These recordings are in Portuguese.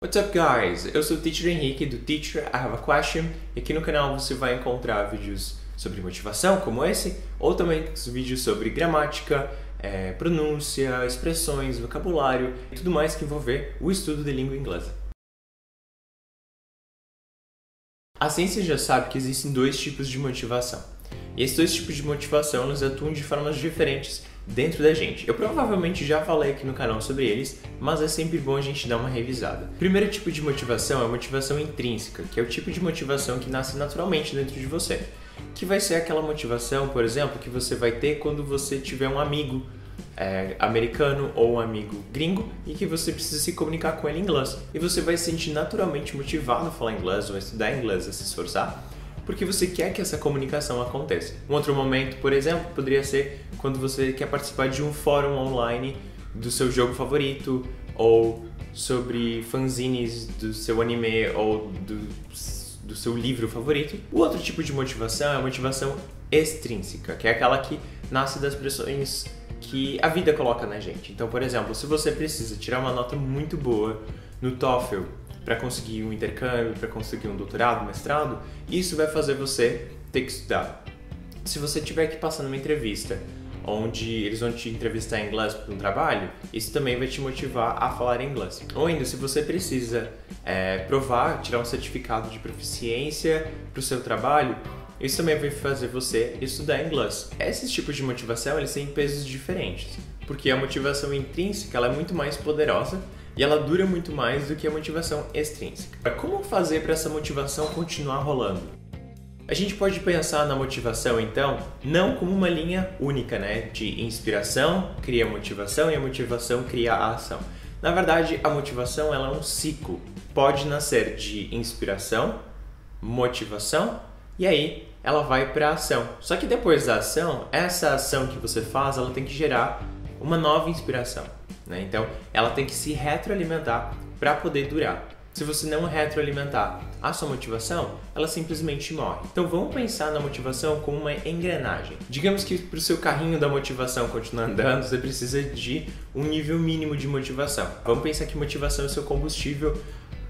What's up guys? Eu sou o Teacher Henrique do Teacher I Have a Question e aqui no canal você vai encontrar vídeos sobre motivação como esse ou também vídeos sobre gramática, pronúncia, expressões, vocabulário e tudo mais que envolver o estudo de língua inglesa. A ciência já sabe que existem dois tipos de motivação e esses dois tipos de motivação eles atuam de formas diferentes dentro da gente. Eu provavelmente já falei aqui no canal sobre eles, mas é sempre bom a gente dar uma revisada. O primeiro tipo de motivação é a motivação intrínseca, que é o tipo de motivação que nasce naturalmente dentro de você. Que vai ser aquela motivação, por exemplo, que você vai ter quando você tiver um amigo americano ou um amigo gringo e que você precisa se comunicar com ele em inglês. E você vai se sentir naturalmente motivado a falar inglês ou a estudar inglês, a se esforçar, porque você quer que essa comunicação aconteça. Um outro momento, por exemplo, poderia ser quando você quer participar de um fórum online do seu jogo favorito ou sobre fanzines do seu anime ou do seu livro favorito. O outro tipo de motivação é a motivação extrínseca, que é aquela que nasce das pressões que a vida coloca na gente. Então, por exemplo, se você precisa tirar uma nota muito boa no TOEFL para conseguir um intercâmbio, para conseguir um doutorado, mestrado, isso vai fazer você ter que estudar. Se você tiver que passar numa entrevista onde eles vão te entrevistar em inglês para um trabalho, isso também vai te motivar a falar inglês. Ou ainda, se você precisa tirar um certificado de proficiência para o seu trabalho, isso também vai fazer você estudar inglês. Esses tipos de motivação, eles têm pesos diferentes, porque a motivação intrínseca ela é muito mais poderosa e ela dura muito mais do que a motivação extrínseca. Como fazer para essa motivação continuar rolando? A gente pode pensar na motivação, então, não como uma linha única, de inspiração cria motivação e a motivação cria a ação. Na verdade, a motivação ela é um ciclo. Pode nascer de inspiração, motivação e aí ela vai para a ação. Só que depois da ação, essa ação que você faz, ela tem que gerar uma nova inspiração. Então, ela tem que se retroalimentar para poder durar. Se você não retroalimentar a sua motivação, ela simplesmente morre. Então, vamos pensar na motivação como uma engrenagem. Digamos que para o seu carrinho da motivação continuar andando, você precisa de um nível mínimo de motivação. Vamos pensar que motivação é o seu combustível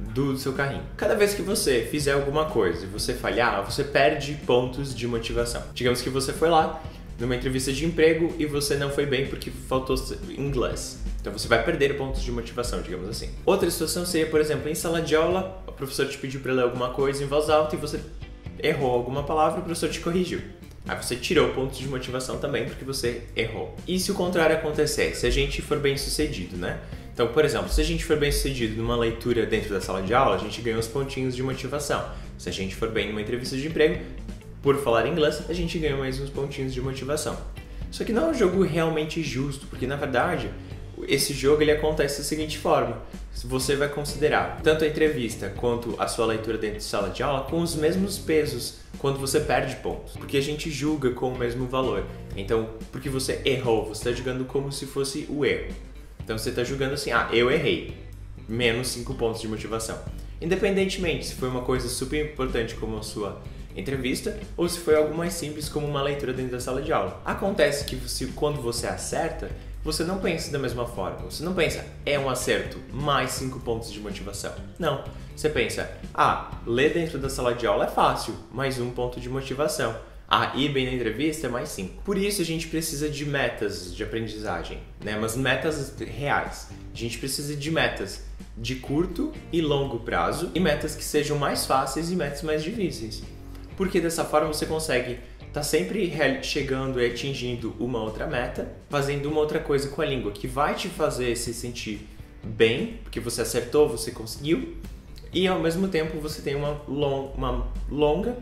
do seu carrinho. Cada vez que você fizer alguma coisa e você falhar, você perde pontos de motivação. Digamos que você foi lá numa entrevista de emprego e você não foi bem porque faltou inglês. Então você vai perder pontos de motivação, digamos assim. Outra situação seria, por exemplo, em sala de aula, o professor te pediu para ler alguma coisa em voz alta e você errou alguma palavra e o professor te corrigiu. Aí você tirou pontos de motivação também porque você errou. E se o contrário acontecer? Se a gente for bem sucedido, Então, por exemplo, se a gente for bem sucedido numa leitura dentro da sala de aula, a gente ganha uns pontinhos de motivação. Se a gente for bem numa entrevista de emprego, por falar inglês, a gente ganha mais uns pontinhos de motivação. Só que não é um jogo realmente justo, porque na verdade, esse jogo ele acontece da seguinte forma. Você vai considerar tanto a entrevista quanto a sua leitura dentro de sala de aula com os mesmos pesos quando você perde pontos. Porque a gente julga com o mesmo valor. Então, porque você errou, você está julgando como se fosse o erro. Então você está julgando assim, eu errei. Menos 5 pontos de motivação. Independentemente se foi uma coisa super importante como a sua entrevista ou se foi algo mais simples como uma leitura dentro da sala de aula. Acontece que quando você acerta, você não pensa da mesma forma. Você não pensa, é um acerto, mais 5 pontos de motivação. Não. Você pensa, ler dentro da sala de aula é fácil, mais 1 ponto de motivação. Ir bem na entrevista é mais 5. Por isso a gente precisa de metas de aprendizagem, mas metas reais. A gente precisa de metas de curto e longo prazo e metas que sejam mais fáceis e metas mais difíceis. Porque dessa forma você consegue estar sempre chegando e atingindo uma outra meta, fazendo uma outra coisa com a língua, que vai te fazer se sentir bem, porque você acertou, você conseguiu, e ao mesmo tempo você tem uma longa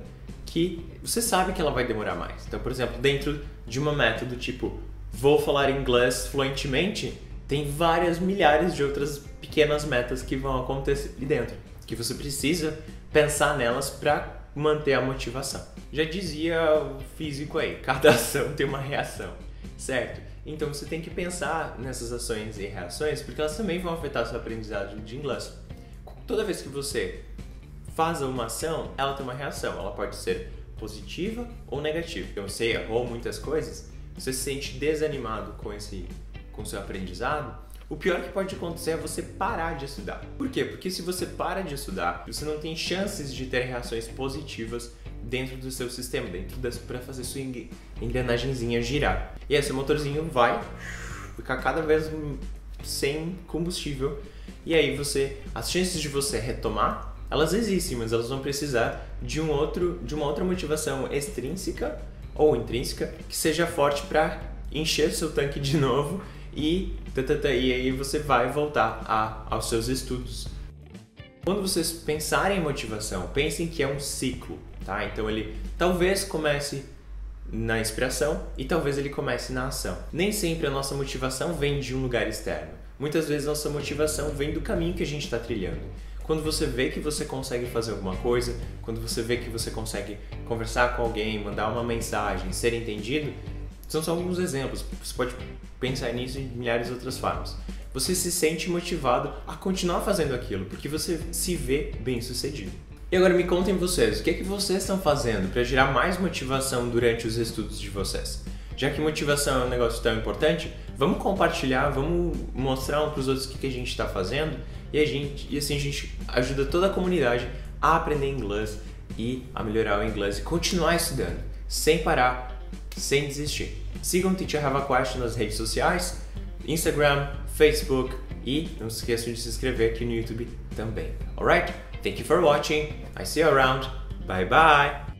que você sabe que ela vai demorar mais. Então, por exemplo, dentro de uma meta do tipo, vou falar inglês fluentemente, tem várias milhares de outras pequenas metas que vão acontecer ali dentro, que você precisa pensar nelas para manter a motivação. Já dizia o físico aí, cada ação tem uma reação, certo? Então você tem que pensar nessas ações e reações porque elas também vão afetar a sua aprendizagem de inglês. Toda vez que você faz uma ação, ela tem uma reação. Ela pode ser positiva ou negativa. Então você errou muitas coisas, você se sente desanimado com seu aprendizado, O pior que pode acontecer é você parar de estudar. Por quê? Porque se você para de estudar, você não tem chances de ter reações positivas dentro do seu sistema, para fazer sua engrenagemzinha girar. E aí seu motorzinho vai ficar cada vez sem combustível. E aí as chances de você retomar, elas existem, mas elas vão precisar de uma outra motivação extrínseca ou intrínseca que seja forte para encher seu tanque de novo e aí você vai voltar aos seus estudos. Quando vocês pensarem em motivação, pensem que é um ciclo, tá? Então ele talvez comece na inspiração e talvez ele comece na ação. Nem sempre a nossa motivação vem de um lugar externo. Muitas vezes a nossa motivação vem do caminho que a gente está trilhando. Quando você vê que você consegue fazer alguma coisa, quando você vê que você consegue conversar com alguém, mandar uma mensagem, ser entendido, são só alguns exemplos. Você pode pensar nisso de milhares de outras formas. Você se sente motivado a continuar fazendo aquilo, porque você se vê bem-sucedido. E agora me contem vocês, o que é que vocês estão fazendo para gerar mais motivação durante os estudos de vocês? Já que motivação é um negócio tão importante, vamos compartilhar, vamos mostrar um para os outros o que a gente está fazendo e assim a gente ajuda toda a comunidade a aprender inglês e a melhorar o inglês e continuar estudando, sem parar, sem desistir. Sigam o Teacher Have a Question nas redes sociais, Instagram, Facebook e não se esqueçam de se inscrever aqui no YouTube também. Alright? Thank you for watching. I see you around. Bye bye.